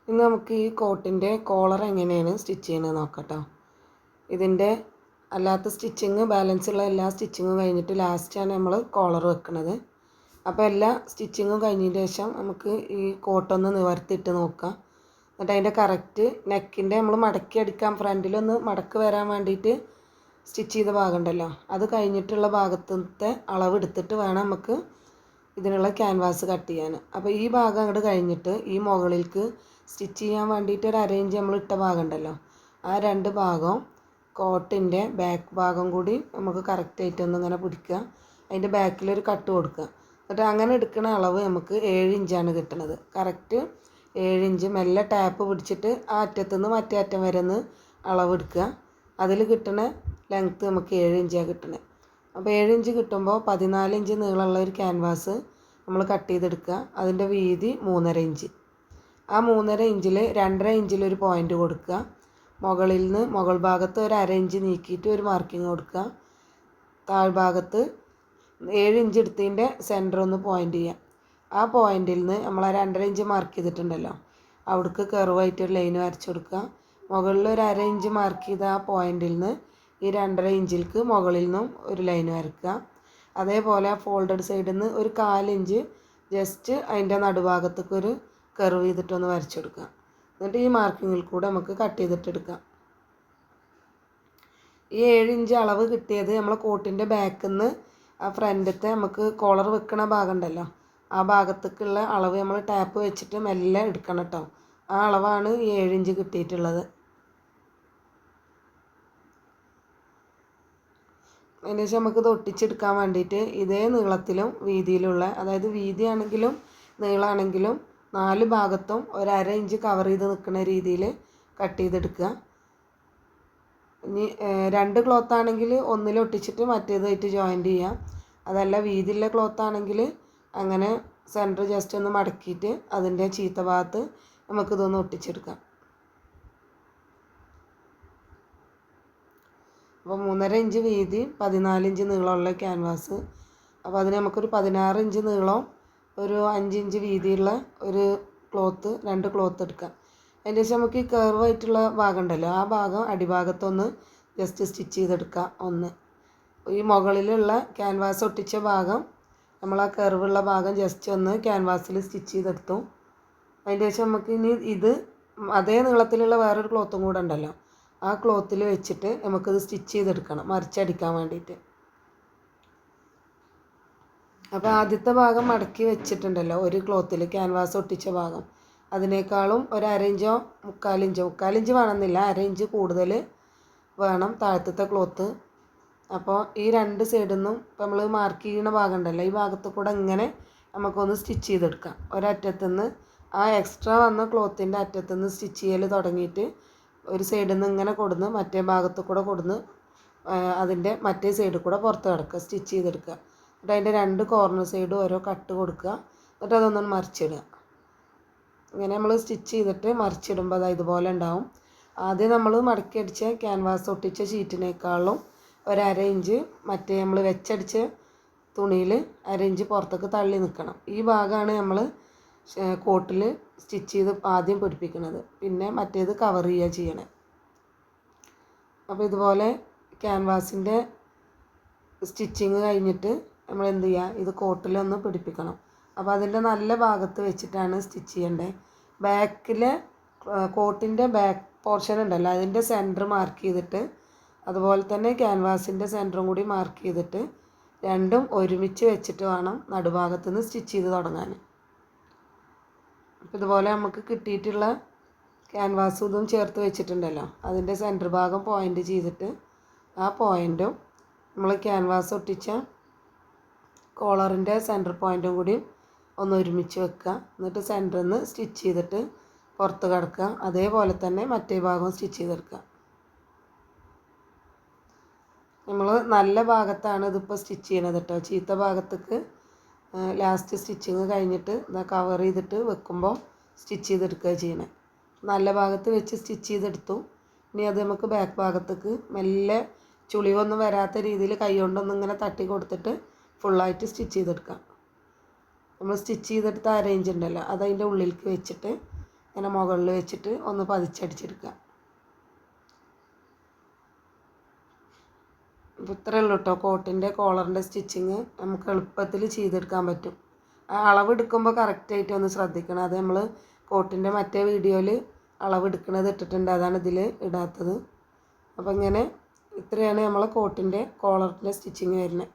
ഇന്ന് നമുക്ക് ഈ കോട്ടിൻ്റെ കോളർ എങ്ങനെയാണ് സ്റ്റിച്ച് ചെയ്യുന്നത് നോക്കാം. ഇതിൻ്റെ അല്ലാത്ത സ്റ്റിച്ചിങ് ബാലൻസ് ഉള്ള എല്ലാ സ്റ്റിച്ചിങ്ങും കഴിഞ്ഞിട്ട് ലാസ്റ്റാണ് നമ്മൾ കോളർ വെക്കുന്നത്. അപ്പോൾ എല്ലാ സ്റ്റിച്ചിങ്ങും കഴിഞ്ഞതിന് ശേഷം നമുക്ക് ഈ കോട്ടൊന്ന് നിവർത്തിയിട്ട് നോക്കാം. എന്നിട്ട് അതിൻ്റെ കറക്റ്റ് നെക്കിൻ്റെ നമ്മൾ മടക്കി അടിക്കാൻ ഫ്രണ്ടിലൊന്ന് മടക്ക് വരാൻ വേണ്ടിയിട്ട് സ്റ്റിച്ച് ചെയ്ത ഭാഗം ഉണ്ടല്ലോ, അത് കഴിഞ്ഞിട്ടുള്ള ഭാഗത്തെ അളവ് എടുത്തിട്ട് വേണം നമുക്ക് ഇതിനുള്ള ക്യാൻവാസ് കട്ട് ചെയ്യാൻ. അപ്പോൾ ഈ ഭാഗം അങ്ങോട്ട് കഴിഞ്ഞിട്ട് ഈ മുകളിലേക്ക് സ്റ്റിച്ച് ചെയ്യാൻ വേണ്ടിയിട്ട് ഒരു അരയിഞ്ച് നമ്മൾ ഇട്ട ഭാഗം ഉണ്ടല്ലോ, ആ രണ്ട് ഭാഗവും കോട്ടിൻ്റെ ബാക്ക് ഭാഗം കൂടി നമുക്ക് കറക്റ്റായിട്ടൊന്ന് ഇങ്ങനെ പിടിക്കുക. അതിൻ്റെ ബാക്കിലൊരു കട്ട് കൊടുക്കുക. എന്നിട്ട് അങ്ങനെ എടുക്കുന്ന അളവ് നമുക്ക് 7 ഇഞ്ചാണ് കിട്ടുന്നത്. കറക്റ്റ് 7 ഇഞ്ച് മെല്ലെ ടാപ്പ് പിടിച്ചിട്ട് ആ അറ്റത്തുനിന്ന് മറ്റേ അറ്റം വരെ ഒന്ന് അളവ് എടുക്കുക. അതിൽ കിട്ടുന്ന ലെങ്ത്ത് നമുക്ക് 7 ഇഞ്ചാണ് കിട്ടുന്നത്. അപ്പോൾ 7 ഇഞ്ച് കിട്ടുമ്പോൾ 14 ഇഞ്ച് നീളമുള്ള ഒരു ക്യാൻവാസ് നമ്മൾ കട്ട് ചെയ്തെടുക്കുക. അതിൻ്റെ വീതി 3.5 ഇഞ്ച്. ആ 3.5 ഇഞ്ചിൽ 2.5 ഇഞ്ചിലൊരു പോയിൻ്റ് കൊടുക്കുക. മുകളിൽ നിന്ന് മുകൾ ഭാഗത്ത് ഒരു 1/2 ഇഞ്ച് നീക്കിയിട്ട് ഒരു മാർക്കിങ് കൊടുക്കുക. താഴ്ഭാഗത്ത് 7 ഇഞ്ച് എടുത്തതിൻ്റെ സെൻറ്റർ ഒന്ന് പോയിൻ്റ് ചെയ്യുക. ആ പോയിൻറ്റിൽ നിന്ന് നമ്മൾ ആ 2.5 ഇഞ്ച് മാർക്ക് ചെയ്തിട്ടുണ്ടല്ലോ, അവിടേക്ക് കർവായിട്ടൊരു ലൈൻ വരച്ച് കൊടുക്കുക. മുകളിൽ ഒരു 1/2 ഇഞ്ച് മാർക്ക് ചെയ്ത ആ പോയിൻറ്റിൽ നിന്ന് ഈ 2.5 ഇഞ്ചിലേക്ക് മുകളിൽ നിന്നും ഒരു ലൈൻ വരക്കുക. അതേപോലെ ആ ഫോൾഡഡ് സൈഡിൽ നിന്ന് ഒരു 1/4 ഇഞ്ച് ജസ്റ്റ് അതിൻ്റെ നടുഭാഗത്തേക്ക് ഒരു കർവ് ചെയ്തിട്ടൊന്ന് വരച്ചു കൊടുക്കുക. എന്നിട്ട് ഈ മാർക്കിങ്ങിൽ കൂടെ നമുക്ക് കട്ട് ചെയ്തിട്ടെടുക്കാം. ഈ 7 ഇഞ്ച് അളവ് കിട്ടിയത് നമ്മൾ കോട്ടിൻ്റെ ബാക്കിൽ നിന്ന് ആ ഫ്രണ്ടത്തെ നമുക്ക് കോളർ വെക്കണ ഭാഗം ഉണ്ടല്ലോ, ആ ഭാഗത്തേക്കുള്ള അളവ് നമ്മൾ ടാപ്പ് വെച്ചിട്ട് മെല്ലെ എടുക്കണം കേട്ടോ. ആ അളവാണ് ഈ 7 ഇഞ്ച് കിട്ടിയിട്ടുള്ളത്. അതിന് ശേഷം നമുക്കിത് ഒട്ടിച്ചെടുക്കാൻ വേണ്ടിയിട്ട് ഇതേ നീളത്തിലും വീതിയിലുള്ള, അതായത് വീതിയാണെങ്കിലും നീളമാണെങ്കിലും 4 ഭാഗത്തും ഒരു 1/2 ഇഞ്ച് കവർ ചെയ്ത് നിൽക്കുന്ന രീതിയിൽ കട്ട് ചെയ്തെടുക്കുക. ഇനി 2 ക്ലോത്ത് ആണെങ്കിൽ ഒന്നിൽ ഒട്ടിച്ചിട്ട് മറ്റേതായിട്ട് ജോയിൻറ്റ് ചെയ്യാം. അതല്ല വീതിയുള്ള ക്ലോത്ത് ആണെങ്കിൽ അങ്ങനെ സെൻറ്റർ ജസ്റ്റ് ഒന്ന് മടക്കിയിട്ട് അതിൻ്റെ ചീത്ത ഭാഗത്ത് നമുക്കിതൊന്ന് ഒട്ടിച്ചെടുക്കാം. അപ്പോൾ 3.5 ഇഞ്ച് വീതി 14 ഇഞ്ച് നീളമുള്ള ക്യാൻവാസ്. അപ്പോൾ അതിന് നമുക്കൊരു 16 ഇഞ്ച് നീളം ഒരു 5 ഇഞ്ച് വീതിയുള്ള ഒരു ക്ലോത്ത്, 2 ക്ലോത്ത് എടുക്കാം. അതിൻ്റെ ശേഷം നമുക്ക് ഈ കർവായിട്ടുള്ള ഭാഗം ഉണ്ടല്ലോ, ആ ഭാഗം അടിഭാഗത്തൊന്ന് ജസ്റ്റ് സ്റ്റിച്ച് ചെയ്തെടുക്കുക. ഒന്ന് ഈ മുകളിലുള്ള ക്യാൻവാസ് ഒട്ടിച്ച ഭാഗം നമ്മൾ ആ കർവുള്ള ഭാഗം ജസ്റ്റ് ഒന്ന് ക്യാൻവാസിൽ സ്റ്റിച്ച് ചെയ്തെടുത്തു. അതിൻ്റെ ശേഷം നമുക്ക് ഇനി ഇത് അതേ നീളത്തിലുള്ള വേറൊരു ക്ലോത്തും കൂടെ ഉണ്ടല്ലോ, ആ ക്ലോത്തിൽ വെച്ചിട്ട് നമുക്കിത് സ്റ്റിച്ച് ചെയ്തെടുക്കണം മറിച്ചടിക്കാൻ വേണ്ടിയിട്ട്. അപ്പോൾ ആദ്യത്തെ ഭാഗം മടക്കി വെച്ചിട്ടുണ്ടല്ലോ ഒരു ക്ലോത്തിൽ ക്യാൻവാസ് ഒട്ടിച്ച ഭാഗം, അതിനേക്കാളും ഒരു 1/2 ഇഞ്ചോ 3/4 ഇഞ്ച് വേണമെന്നില്ല, 1/2 ഇഞ്ച് കൂടുതൽ വേണം താഴത്തെ ക്ലോത്ത്. അപ്പോൾ ഈ 2 സൈഡിൽ നിന്നും ഇപ്പോൾ നമ്മൾ മാർക്ക് ചെയ്യുന്ന ഭാഗം ഉണ്ടല്ലോ, ഈ ഭാഗത്ത് കൂടെ ഇങ്ങനെ നമുക്കൊന്ന് സ്റ്റിച്ച് ചെയ്തെടുക്കാം. ഒരറ്റത്തുനിന്ന് ആ എക്സ്ട്രാ വന്ന ക്ലോത്തിൻ്റെ അറ്റത്തുനിന്ന് സ്റ്റിച്ച് ചെയ്യൽ തുടങ്ങിയിട്ട് ഒരു സൈഡിൽ നിന്ന് ഇങ്ങനെ കൊടുന്ന് മറ്റേ ഭാഗത്ത് കൂടെ കൊടുന്ന് അതിൻ്റെ മറ്റേ സൈഡിൽ കൂടെ പുറത്ത് കിടക്കുക, സ്റ്റിച്ച് ചെയ്തെടുക്കുക. എന്നിട്ട് അതിൻ്റെ 2 കോർണർ സൈഡും ഓരോ കട്ട് കൊടുക്കുക. എന്നിട്ട് അതൊന്നും മറിച്ചിടുക. ഇങ്ങനെ നമ്മൾ സ്റ്റിച്ച് ചെയ്തിട്ട് മറിച്ചിടുമ്പോൾ അത് ഇതുപോലെ ഉണ്ടാവും. ആദ്യം നമ്മൾ മടക്കി അടിച്ച ക്യാൻവാസ് ഒട്ടിച്ച ഷീറ്റിനേക്കാളും ഒരു 1/2 ഇഞ്ച് മറ്റേ നമ്മൾ വെച്ചടിച്ച തുണിയിൽ 1/2 ഇഞ്ച് പുറത്തേക്ക് തള്ളി നിൽക്കണം. ഈ ഭാഗമാണ് നമ്മൾ കോട്ടിൽ സ്റ്റിച്ച് ചെയ്ത് ആദ്യം പിടിപ്പിക്കുന്നത്, പിന്നെ മറ്റേത് കവർ ചെയ്യുക ചെയ്യണേ. അപ്പോൾ ഇതുപോലെ ക്യാൻവാസിൻ്റെ സ്റ്റിച്ചിങ് കഴിഞ്ഞിട്ട് നമ്മൾ എന്ത് ചെയ്യുക, ഇത് കോട്ടിലൊന്ന് പിടിപ്പിക്കണം. അപ്പോൾ അതിൻ്റെ നല്ല ഭാഗത്ത് വെച്ചിട്ടാണ് സ്റ്റിച്ച് ചെയ്യേണ്ടത്. ബാക്കിലെ കോട്ടിൻ്റെ ബാക്ക് പോർഷൻ ഉണ്ടല്ലോ, അതിൻ്റെ സെൻറ്റർ മാർക്ക് ചെയ്തിട്ട് അതുപോലെ തന്നെ ക്യാൻവാസിൻ്റെ സെൻറ്ററും കൂടി മാർക്ക് ചെയ്തിട്ട് രണ്ടും ഒരുമിച്ച് വെച്ചിട്ട് വേണം നടുഭാഗത്ത് നിന്ന് സ്റ്റിച്ച് ചെയ്ത് തുടങ്ങാൻ. അപ്പോൾ ഇതുപോലെ നമുക്ക് കിട്ടിയിട്ടുള്ള ക്യാൻവാസും ഇതും ചേർത്ത് വെച്ചിട്ടുണ്ടല്ലോ, അതിൻ്റെ സെൻറ്റർ ഭാഗം പോയിൻ്റ് ചെയ്തിട്ട് ആ പോയിൻറ്റും നമ്മൾ ക്യാൻവാസ് ഒട്ടിച്ച കോളറിൻ്റെ സെൻറ്റർ പോയിൻറ്റും കൂടി ഒന്ന് ഒരുമിച്ച് വെക്കുക. എന്നിട്ട് സെൻറ്ററിൽ നിന്ന് സ്റ്റിച്ച് ചെയ്തിട്ട് പുറത്ത് കിടക്കുക. അതേപോലെ തന്നെ മറ്റേ ഭാഗം സ്റ്റിച്ച് ചെയ്തെടുക്കുക. നമ്മൾ നല്ല ഭാഗത്താണ് ഇതിപ്പോൾ സ്റ്റിച്ച് ചെയ്യണത് കേട്ടോ. ചീത്ത ഭാഗത്തേക്ക് ലാസ്റ്റ് സ്റ്റിച്ചിങ് കഴിഞ്ഞിട്ട് ഇതാ കവർ ചെയ്തിട്ട് വെക്കുമ്പോൾ സ്റ്റിച്ച് ചെയ്തെടുക്കുക ചെയ്യണേ. നല്ല ഭാഗത്ത് വെച്ച് സ്റ്റിച്ച് ചെയ്തെടുത്തു. ഇനി അത് നമുക്ക് ബാക്ക് ഭാഗത്തേക്ക് മെല്ലെ ചുളിവൊന്നും വരാത്ത രീതിയിൽ കൈ കൊണ്ടൊന്നും ഇങ്ങനെ തട്ടി കൊടുത്തിട്ട് ഫുള്ളായിട്ട് സ്റ്റിച്ച് ചെയ്തെടുക്കാം. നമ്മൾ സ്റ്റിച്ച് ചെയ്തെടുത്ത 1/2 ഇഞ്ച് ഉണ്ടല്ലോ, അതതിൻ്റെ ഉള്ളിലേക്ക് വെച്ചിട്ട് ഇങ്ങനെ മുകളിൽ വെച്ചിട്ട് ഒന്ന് പതിച്ചടിച്ചെടുക്കുക. അപ്പോൾ ഇത്രയേ ഉള്ളൂ കേട്ടോ കോട്ടിൻ്റെ കോളറിൻ്റെ സ്റ്റിച്ചിങ്. നമുക്ക് എളുപ്പത്തിൽ ചെയ്തെടുക്കാൻ പറ്റും. ആ അളവെടുക്കുമ്പോൾ കറക്റ്റായിട്ട് ഒന്ന് ശ്രദ്ധിക്കണം. അത് നമ്മൾ കോട്ടിൻ്റെ മറ്റേ വീഡിയോയിൽ അളവെടുക്കുന്നത് ഇട്ടിട്ടുണ്ട്, അതാണ് ഇതിൽ ഇടാത്തത്. അപ്പോൾ ഇങ്ങനെ ഇത്രയാണ് നമ്മൾ കോട്ടിൻ്റെ കോളറിൻ്റെ സ്റ്റിച്ചിങ് വരുന്നത്.